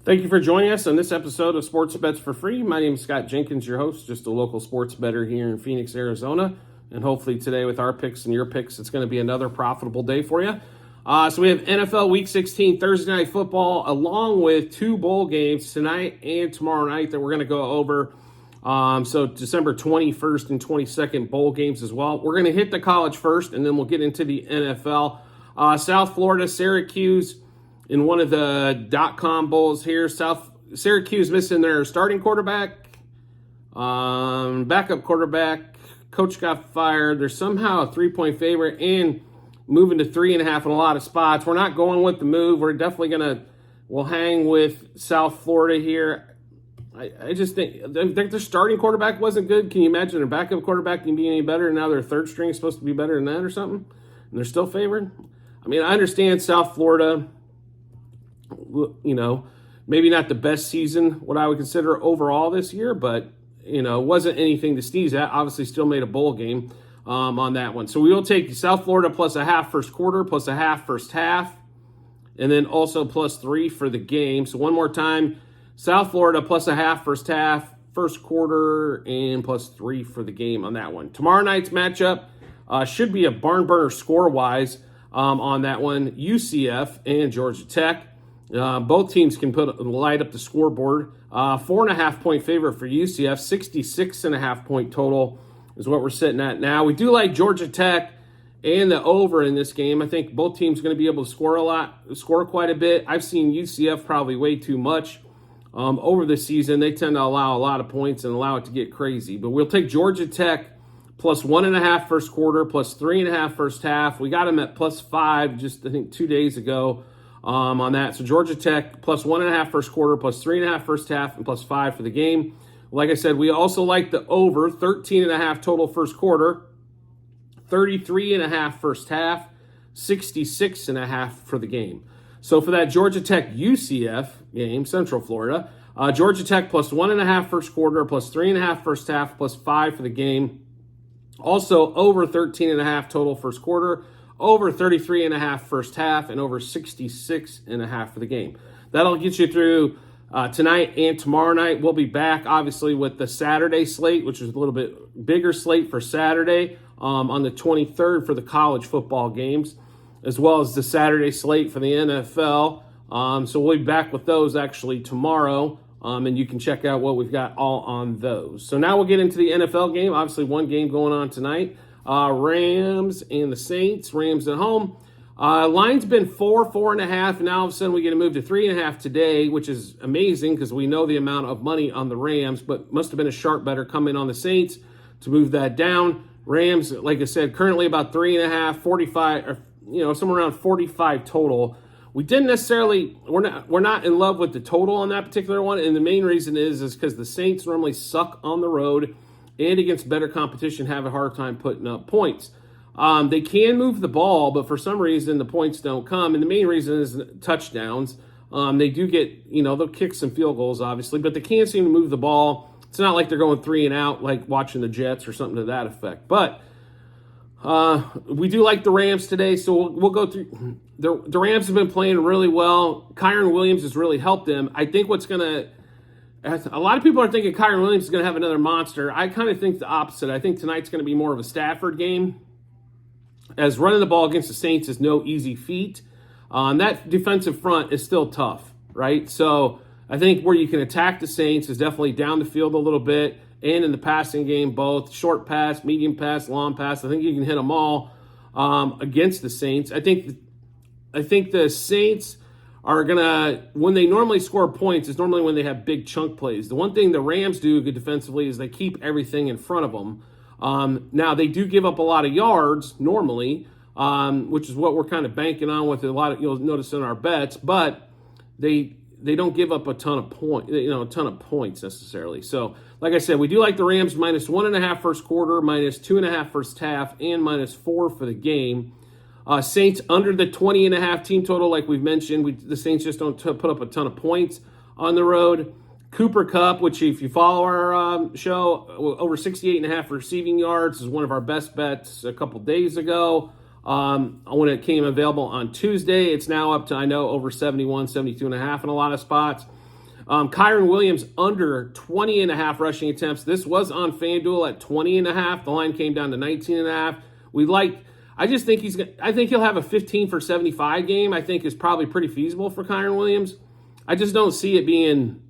Thank you for joining us on this episode of Sports Bets for Free. My name is Scott Jenkins, your host, just a local sports bettor here in Phoenix, Arizona. And hopefully today with our picks and your picks, it's going to be another profitable day for you. So we have NFL Week 16 Thursday Night Football along with two bowl games tonight and tomorrow night that we're going to go over. So December 21st and 22nd bowl games as well. We're going to hit the college first and then we'll get into the NFL. South Florida, Syracuse in one of the .com bowls here. Syracuse missing their starting quarterback, backup quarterback. Coach got fired. They're somehow a 3-point favorite and moving to 3.5 in a lot of spots. We're not going with the move. We're definitely we'll hang with South Florida here. I just think their starting quarterback wasn't good. Can you imagine their backup quarterback can be any better? And now their third string is supposed to be better than that or something? And they're still favored? I mean, I understand South Florida, maybe not the best season, what I would consider overall this year, but, wasn't anything to sneeze at. Obviously still made a bowl game on that one. So we will take South Florida plus a half first quarter, plus a half first half, and then also plus 3 for the game. So one more time, South Florida plus a half first half, first quarter, and plus 3 for the game on that one. Tomorrow night's matchup should be a barn burner score-wise on that one. UCF and Georgia Tech. Both teams can light up the scoreboard. 4.5 point favorite for UCF, 66.5 point total is what we're sitting at now. We do like Georgia Tech and the over in this game. I think both teams are going to be able to score quite a bit. I've seen UCF probably way too much over the season. They tend to allow a lot of points and allow it to get crazy. But we'll take Georgia Tech plus 1.5 first quarter, plus 3.5 first half. We got them at plus 5 just, I think, 2 days ago on that. So Georgia Tech plus 1.5 first quarter, plus 3.5 first half, and plus 5 for the game. Like I said, we also like the over, 13.5 total first quarter, 33.5 first half, 66.5 for the game. So for that Georgia Tech UCF game, Central Florida, Georgia Tech plus 1.5 first quarter, plus 3.5 first half, plus 5 for the game. Also over 13.5 total first quarter, over 33.5 first half, and over 66.5 for the game. That'll get you through tonight and tomorrow night. We'll be back, obviously, with the Saturday slate, which is a little bit bigger slate for Saturday on the 23rd for the college football games, as well as the Saturday slate for the NFL. So we'll be back with those actually tomorrow, and you can check out what we've got all on those. So now we'll get into the NFL game. Obviously, one game going on tonight. Rams and the Saints. Rams at home. Line's been 4.5, and now all of a sudden we get to move to 3.5 today, which is amazing because we know the amount of money on the Rams, but must have been a sharp better come in on the Saints to move that down. Rams, like I said, currently about 3.5, 45, or somewhere around 45 total. We didn't necessarily, we're not in love with the total on that particular one, and the main reason is because the Saints normally suck on the road and against better competition have a hard time putting up points. They can move the ball, but for some reason the points don't come, and the main reason is touchdowns. They do get, they'll kick some field goals, obviously, but they can't seem to move the ball. It's not like they're going 3 and out like watching the Jets or something to that effect. But we do like the Rams today, so we'll go through. The Rams have been playing really well. Kyren Williams has really helped them. I think a lot of people are thinking Kyren Williams is going to have another monster. I kind of think the opposite. I think tonight's going to be more of a Stafford game, as running the ball against the Saints is no easy feat. That defensive front is still tough, right? So I think where you can attack the Saints is definitely down the field a little bit and in the passing game, both short pass, medium pass, long pass. I think you can hit them all against the Saints. I think the Saints are going to, when they normally score points, is normally when they have big chunk plays. The one thing the Rams do good defensively is they keep everything in front of them. Now, they do give up a lot of yards normally, which is what we're kind of banking on with a lot of, you'll notice in our bets, but they don't give up a ton of points necessarily. So, like I said, we do like the Rams minus 1.5 first quarter, minus 2.5 first half, and minus 4 for the game. Saints under the 20.5 team total, like we've mentioned. The Saints just don't put up a ton of points on the road. Cooper Kupp, which if you follow our show, over 68.5 receiving yards, is one of our best bets a couple days ago. When it came available on Tuesday, it's now up to, I know, over 71, 72.5 in a lot of spots. Kyron Williams under 20.5 rushing attempts. This was on FanDuel at 20.5. The line came down to 19.5. I think he'll have a 15 for 75 game. I think is probably pretty feasible for Kyron Williams. I just don't see it being,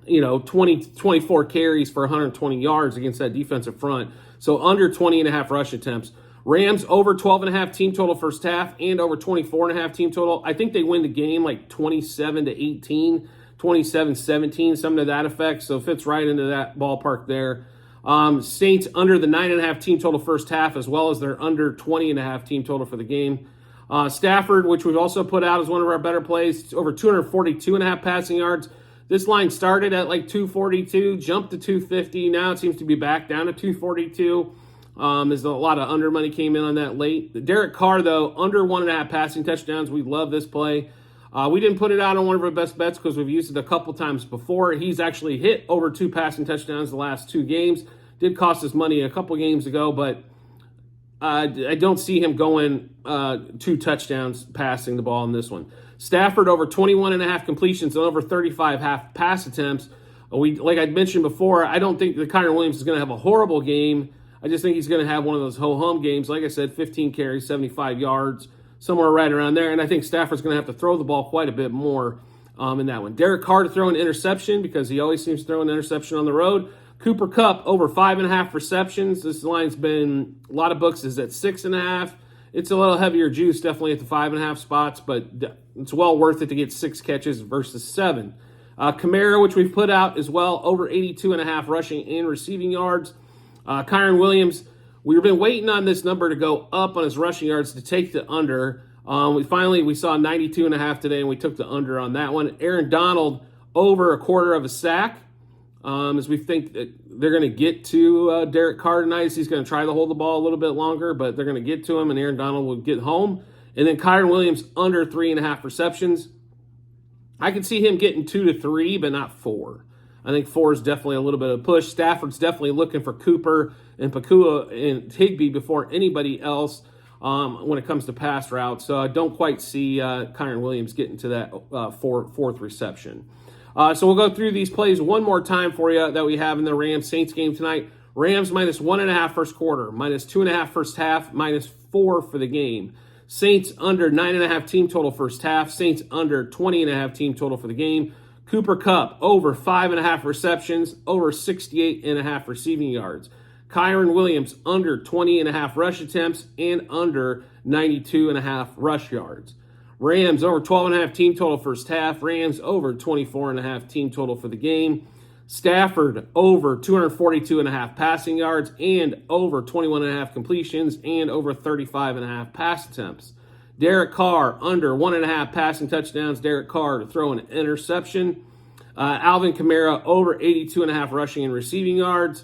24 carries for 120 yards against that defensive front. So under 20.5 rush attempts. Rams over 12.5 team total first half and over 24.5 team total. I think they win the game like 27-18, 27-17, something to that effect. So it fits right into that ballpark there. Saints under the 9.5 team total first half, as well as their under 20.5 team total for the game. Stafford, which we've also put out as one of our better plays, over 242.5 passing yards. This line started at like 242, jumped to 250. Now it seems to be back down to 242. As a lot of under money came in on that late. Derek Carr, though, under 1.5 passing touchdowns. We love this play. We didn't put it out on one of our best bets because we've used it a couple times before. He's actually hit over 2 passing touchdowns the last 2 games. Did cost us money a couple games ago, but I don't see him going 2 touchdowns passing the ball in this one. Stafford over 21.5 completions and over 35 half pass attempts. Like I mentioned before, I don't think that Kyron Williams is going to have a horrible game. I just think he's going to have one of those ho-hum games. Like I said, 15 carries, 75 yards, somewhere right around there. And I think Stafford's going to have to throw the ball quite a bit more in that one. Derek Carr to throw an interception because he always seems to throw an interception on the road. Cooper Kupp over 5.5 receptions. This line's been, a lot of books is at 6.5. It's a little heavier juice, definitely at the 5.5 spots, but it's well worth it to get 6 catches versus 7. Kamara, which we've put out as well, over 82.5 rushing and receiving yards. Kyron Williams, we've been waiting on this number to go up on his rushing yards to take the under. We saw 92.5 today, and we took the under on that one. Aaron Donald over 1/4 of a sack, as we think that they're going to get to Derek Carr tonight. He's going to try to hold the ball a little bit longer, but they're going to get to him, and Aaron Donald will get home. And then Kyron Williams under 3.5 receptions. I can see him getting 2 to 3, but not 4. I think 4 is definitely a little bit of a push. Stafford's definitely looking for Cooper and Pakua and Higbee before anybody else when it comes to pass routes. So I don't quite see Kyron Williams getting to that fourth reception. So we'll go through these plays one more time for you that we have in the Rams-Saints game tonight. Rams minus 1.5 first quarter, minus 2.5 first half, minus 4 for the game. Saints under 9.5 team total first half. Saints under 20.5 team total for the game. Cooper Kupp over 5.5 receptions, over 68.5 receiving yards. Kyron Williams under 20.5 rush attempts and under 92.5 rush yards. Rams over 12.5 team total first half. Rams over 24.5 team total for the game. Stafford over 242.5 passing yards and over 21.5 completions and over 35.5 pass attempts. Derek Carr under 1.5 passing touchdowns. Derek Carr to throw an interception. Alvin Kamara over 82.5 rushing and receiving yards.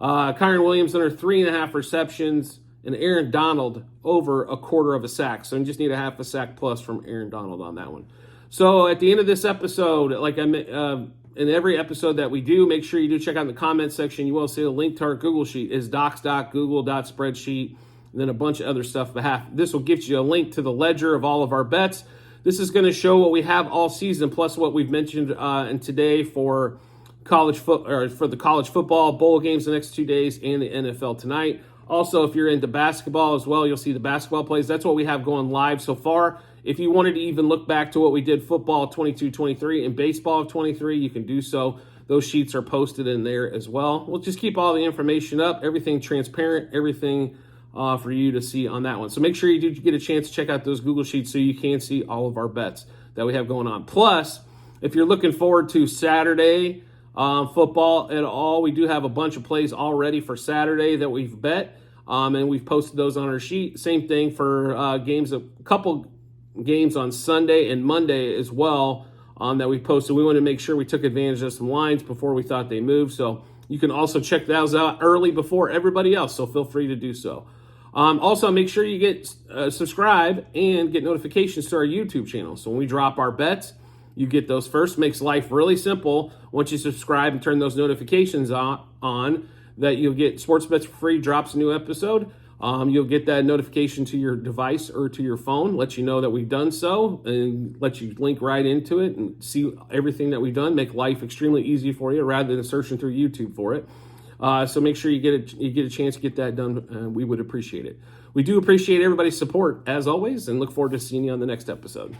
Kyron Williams under 3.5 receptions. And Aaron Donald over 1/4 of a sack. So you just need a half a sack plus from Aaron Donald on that one. So at the end of this episode, like in every episode that we do, make sure you do check out the comments section. You will see a link to our Google sheet. Is docs.google.spreadsheet. And then a bunch of other stuff. This will give you a link to the ledger of all of our bets. This is going to show what we have all season, plus what we've mentioned in today for the college football bowl games the next 2 days and the NFL tonight. Also, if you're into basketball as well, you'll see the basketball plays. That's what we have going live so far. If you wanted to even look back to what we did football 22-23 and baseball of 23, you can do so. Those sheets are posted in there as well. We'll just keep all the information up, everything transparent, everything for you to see on that one. So make sure you do get a chance to check out those Google Sheets so you can see all of our bets that we have going on. Plus, if you're looking forward to Saturday football at all, we do have a bunch of plays already for Saturday that we've bet, and we've posted those on our sheet. Same thing for a couple games on Sunday and Monday as well that we posted. We wanted to make sure we took advantage of some lines before we thought they moved. So you can also check those out early before everybody else, so feel free to do so. Also, make sure you get subscribe and get notifications to our YouTube channel. So when we drop our bets, you get those first. Makes life really simple. Once you subscribe and turn those notifications on that you'll get Sports Bets for Free drops a new episode. You'll get that notification to your device or to your phone, let you know that we've done so, and let you link right into it and see everything that we've done. Make life extremely easy for you rather than searching through YouTube for it. So make sure you get a chance to get that done. We would appreciate it. We do appreciate everybody's support as always, and look forward to seeing you on the next episode.